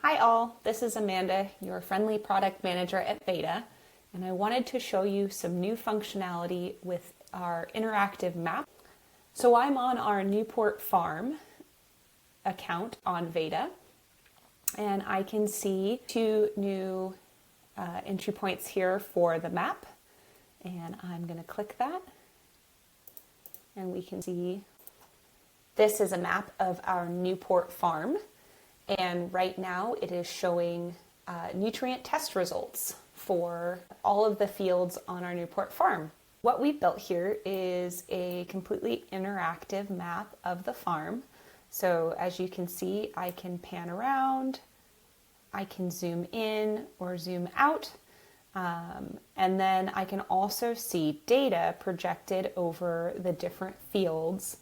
Hi all, this is Amanda, your friendly product manager at Veda, and I wanted to show you some new functionality with our interactive map. So I'm on our Newport Farm account on Veda, and I can see two new entry points here for the map, and I'm going to click that, and we can see this is a map of our Newport Farm. And right now it is showing nutrient test results for all of the fields on our Newport Farm. What we've built here is a completely interactive map of the farm. So as you can see, I can pan around, I can zoom in or zoom out, and then I can also see data projected over the different fields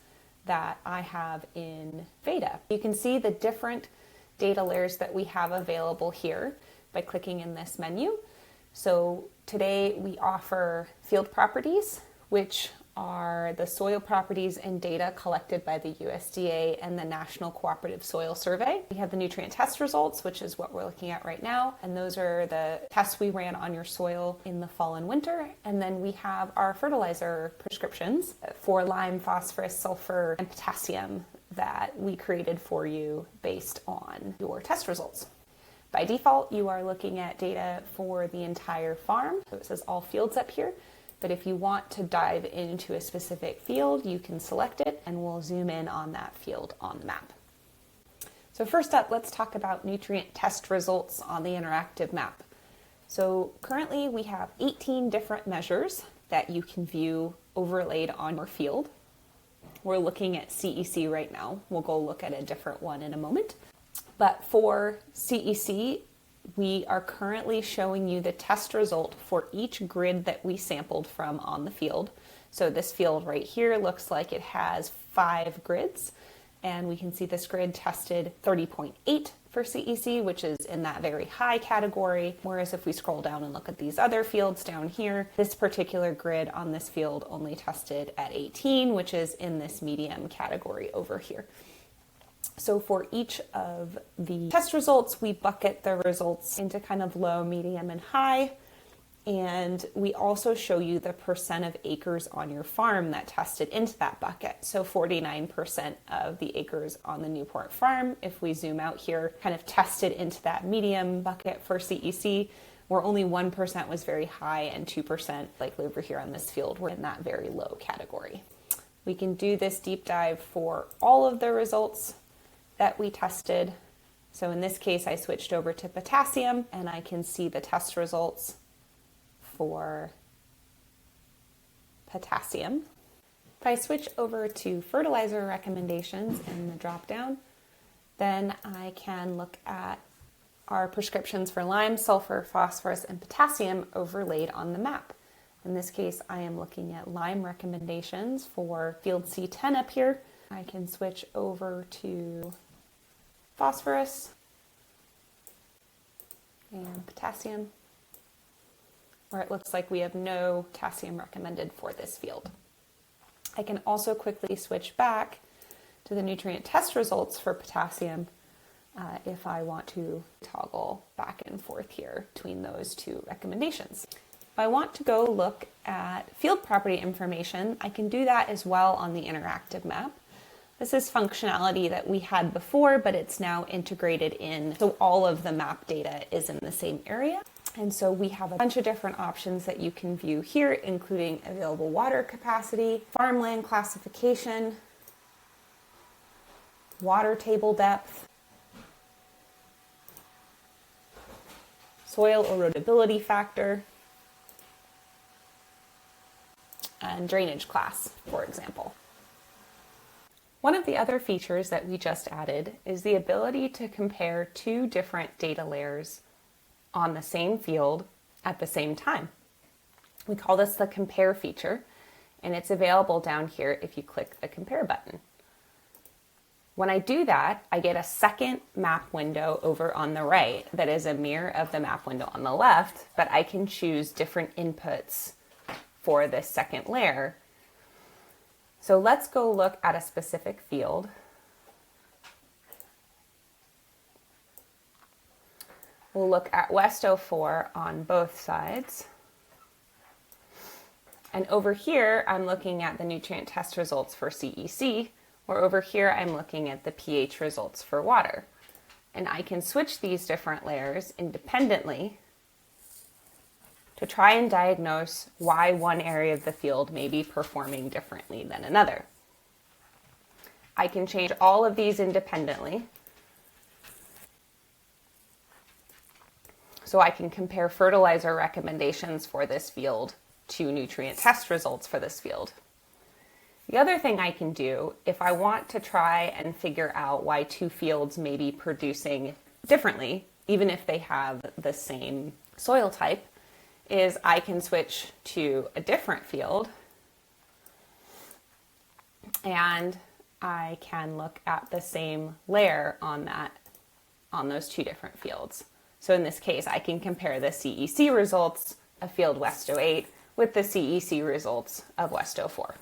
that I have in Veda. You can see the different data layers that we have available here by clicking in this menu. So today we offer field properties, which are the soil properties and data collected by the USDA and the National Cooperative Soil Survey. We have the nutrient test results, which is what we're looking at right now, and those are the tests we ran on your soil in the fall and winter. And then we have our fertilizer prescriptions for lime, phosphorus, sulfur, and potassium that we created for you based on your test results. By default, you are looking at data for the entire farm. So it says all fields up here, but if you want to dive into a specific field, you can select it and we'll zoom in on that field on the map. So first up, let's talk about nutrient test results on the interactive map. So currently we have 18 different measures that you can view overlaid on your field. We're looking at CEC right now. We'll go look at a different one in a moment. But for CEC, we are currently showing you the test result for each grid that we sampled from on the field. So this field right here looks like it has 5 grids, and we can see this grid tested 30.8 for CEC, which is in that very high category. Whereas if we scroll down and look at these other fields down here, this particular grid on this field only tested at 18, which is in this medium category over here. So for each of the test results, we bucket the results into kind of low, medium, and high. And we also show you the percent of acres on your farm that tested into that bucket. So 49% of the acres on the Newport Farm, if we zoom out here, kind of tested into that medium bucket for CEC, where only 1% was very high and 2%, like over here on this field, were in that very low category. We can do this deep dive for all of the results that we tested. So in this case, I switched over to potassium and I can see the test results for potassium. If I switch over to fertilizer recommendations in the drop down, then I can look at our prescriptions for lime, sulfur, phosphorus, and potassium overlaid on the map. In this case, I am looking at lime recommendations for field C10 up here. I can switch over to phosphorus and potassium, where it looks like we have no potassium recommended for this field. I can also quickly switch back to the nutrient test results for potassium if I want to toggle back and forth here between those two recommendations. If I want to go look at field property information, I can do that as well on the interactive map. This is functionality that we had before, but it's now integrated in, so all of the map data is in the same area. And so we have a bunch of different options that you can view here, including available water capacity, farmland classification, water table depth, soil erodibility factor, and drainage class, for example. One of the other features that we just added is the ability to compare 2 different data layers on the same field at the same time. We call this the compare feature, and it's available down here if you click the compare button. When I do that, I get a second map window over on the right that is a mirror of the map window on the left, but I can choose different inputs for this second layer. So let's go look at a specific field. we'll look at West 04 on both sides. And over here, I'm looking at the nutrient test results for CEC, or over here, I'm looking at the pH results for water. And I can switch these different layers independently to try and diagnose why one area of the field may be performing differently than another. I can change all of these independently. So I can compare fertilizer recommendations for this field to nutrient test results for this field. The other thing I can do, if I want to try and figure out why two fields may be producing differently, even if they have the same soil type, is I can switch to a different field and I can look at the same layer on those two different fields. So in this case, I can compare the CEC results of field West 08 with the CEC results of West 04.